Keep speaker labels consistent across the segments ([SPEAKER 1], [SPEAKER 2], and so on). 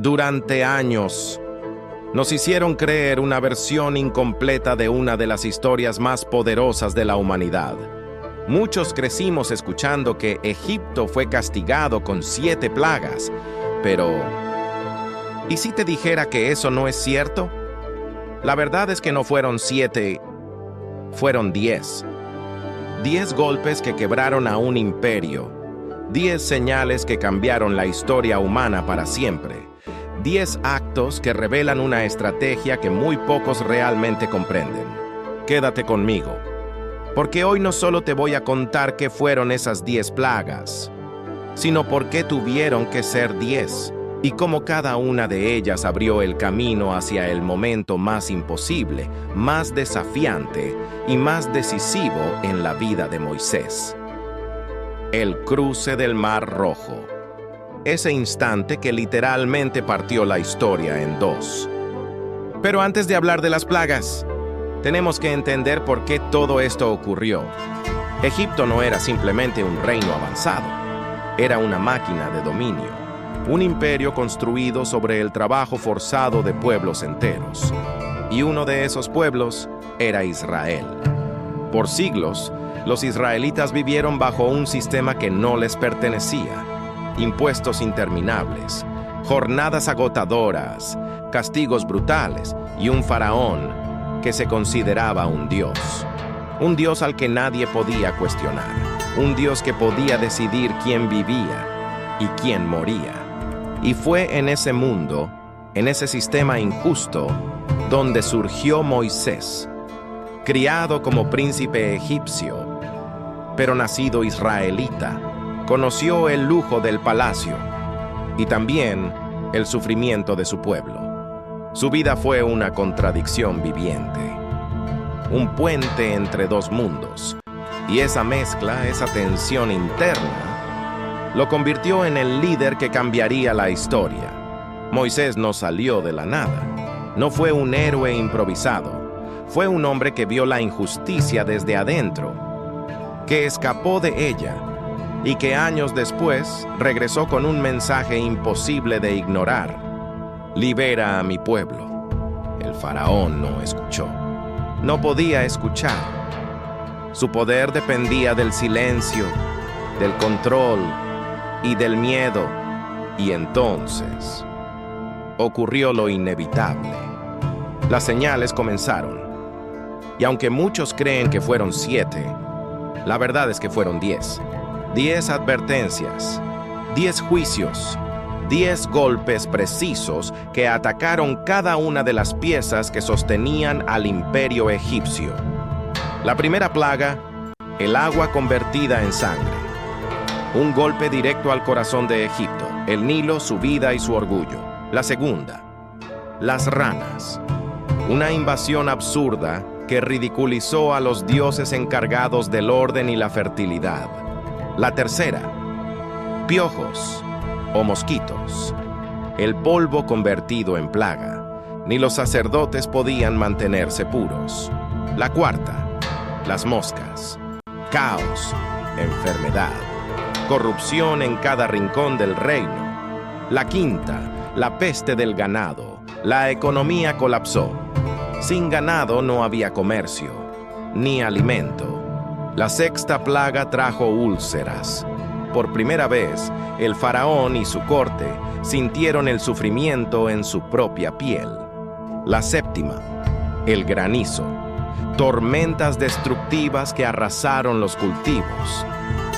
[SPEAKER 1] Durante años, nos hicieron creer una versión incompleta de una de las historias más poderosas de la humanidad. Muchos crecimos escuchando que Egipto fue castigado con 7 plagas, pero ¿y si te dijera que eso no es cierto? La verdad es que no fueron 7, fueron 10. 10 golpes que quebraron a un imperio. 10 señales que cambiaron la historia humana para siempre. 10 actos que revelan una estrategia que muy pocos realmente comprenden. Quédate conmigo, porque hoy no solo te voy a contar qué fueron esas 10 plagas, sino por qué tuvieron que ser 10 y cómo cada una de ellas abrió el camino hacia el momento más imposible, más desafiante y más decisivo en la vida de Moisés. El cruce del Mar Rojo. Ese instante que literalmente partió la historia en 2. Pero antes de hablar de las plagas, tenemos que entender por qué todo esto ocurrió. Egipto no era simplemente un reino avanzado, era una máquina de dominio, un imperio construido sobre el trabajo forzado de pueblos enteros. Y uno de esos pueblos era Israel. Por siglos, los israelitas vivieron bajo un sistema que no les pertenecía. Impuestos interminables, jornadas agotadoras, castigos brutales y un faraón que se consideraba un dios al que nadie podía cuestionar, un dios que podía decidir quién vivía y quién moría. Y fue en ese mundo, en ese sistema injusto, donde surgió Moisés, criado como príncipe egipcio, pero nacido israelita. Conoció el lujo del palacio y también el sufrimiento de su pueblo. Su vida fue una contradicción viviente, un puente entre dos mundos, y esa mezcla, esa tensión interna, lo convirtió en el líder que cambiaría la historia. Moisés no salió de la nada, no fue un héroe improvisado, fue un hombre que vio la injusticia desde adentro, que escapó de ella, y que años después regresó con un mensaje imposible de ignorar. Libera a mi pueblo. El faraón no escuchó. No podía escuchar. Su poder dependía del silencio, del control y del miedo. Y entonces ocurrió lo inevitable. Las señales comenzaron. Y aunque muchos creen que fueron 7, la verdad es que fueron 10. 10 advertencias, 10 juicios, 10 golpes precisos que atacaron cada una de las piezas que sostenían al imperio egipcio. La primera plaga, el agua convertida en sangre. Un golpe directo al corazón de Egipto, el Nilo, su vida y su orgullo. La segunda, las ranas. Una invasión absurda que ridiculizó a los dioses encargados del orden y la fertilidad. La tercera, piojos o mosquitos, el polvo convertido en plaga. Ni los sacerdotes podían mantenerse puros. La cuarta, las moscas, caos, enfermedad, corrupción en cada rincón del reino. La quinta, la peste del ganado. La economía colapsó. Sin ganado no había comercio, ni alimento. La sexta plaga trajo úlceras. Por primera vez, el faraón y su corte sintieron el sufrimiento en su propia piel. La séptima, el granizo. Tormentas destructivas que arrasaron los cultivos.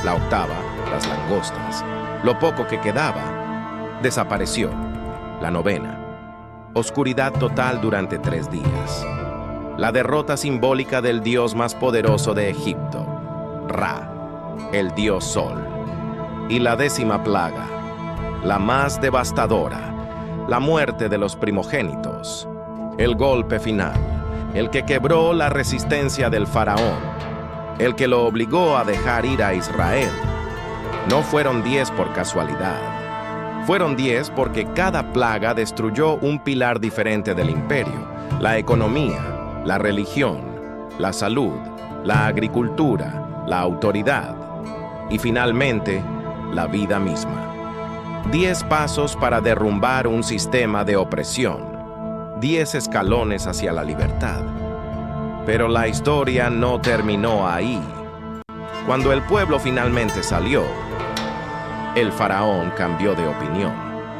[SPEAKER 1] La octava, las langostas. Lo poco que quedaba desapareció. La novena, oscuridad total durante 3 días. La derrota simbólica del dios más poderoso de Egipto, Ra, el dios Sol. Y la 10ª plaga, la más devastadora, la muerte de los primogénitos. El golpe final, el que quebró la resistencia del faraón, el que lo obligó a dejar ir a Israel. No fueron 10 por casualidad. Fueron 10 porque cada plaga destruyó un pilar diferente del imperio: la economía, la religión, la salud, la agricultura, la autoridad y finalmente la vida misma. 10 pasos para derrumbar un sistema de opresión. 10 escalones hacia la libertad. Pero la historia no terminó ahí. Cuando el pueblo finalmente salió, el faraón cambió de opinión.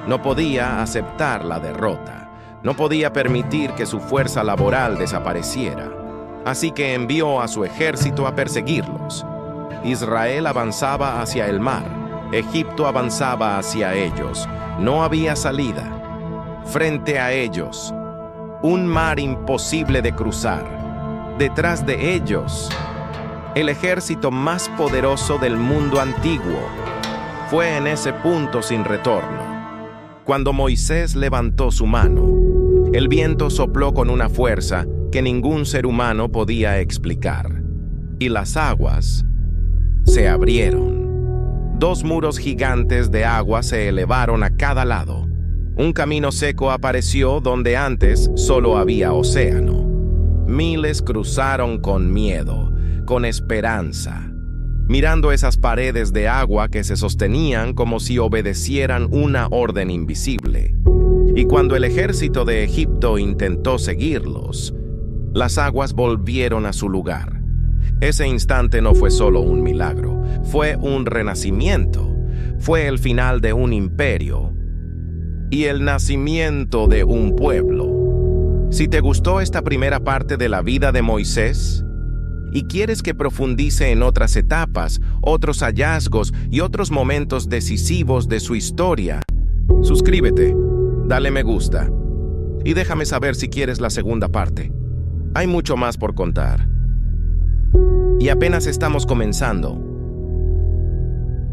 [SPEAKER 1] No podía aceptar la derrota. No podía permitir que su fuerza laboral desapareciera. Así que envió a su ejército a perseguirlos. Israel avanzaba hacia el mar. Egipto avanzaba hacia ellos. No había salida. Frente a ellos, un mar imposible de cruzar. Detrás de ellos, el ejército más poderoso del mundo antiguo. Fue en ese punto sin retorno. Cuando Moisés levantó su mano, el viento sopló con una fuerza que ningún ser humano podía explicar. Y las aguas se abrieron. 2 muros gigantes de agua se elevaron a cada lado. Un camino seco apareció donde antes solo había océano. Miles cruzaron con miedo, con esperanza, mirando esas paredes de agua que se sostenían como si obedecieran una orden invisible. Y cuando el ejército de Egipto intentó seguirlos, las aguas volvieron a su lugar. Ese instante no fue solo un milagro, fue un renacimiento, fue el final de un imperio y el nacimiento de un pueblo. Si te gustó esta primera parte de la vida de Moisés y quieres que profundice en otras etapas, otros hallazgos y otros momentos decisivos de su historia, suscríbete, dale me gusta y déjame saber si quieres la segunda parte. Hay mucho más por contar. Y apenas estamos comenzando.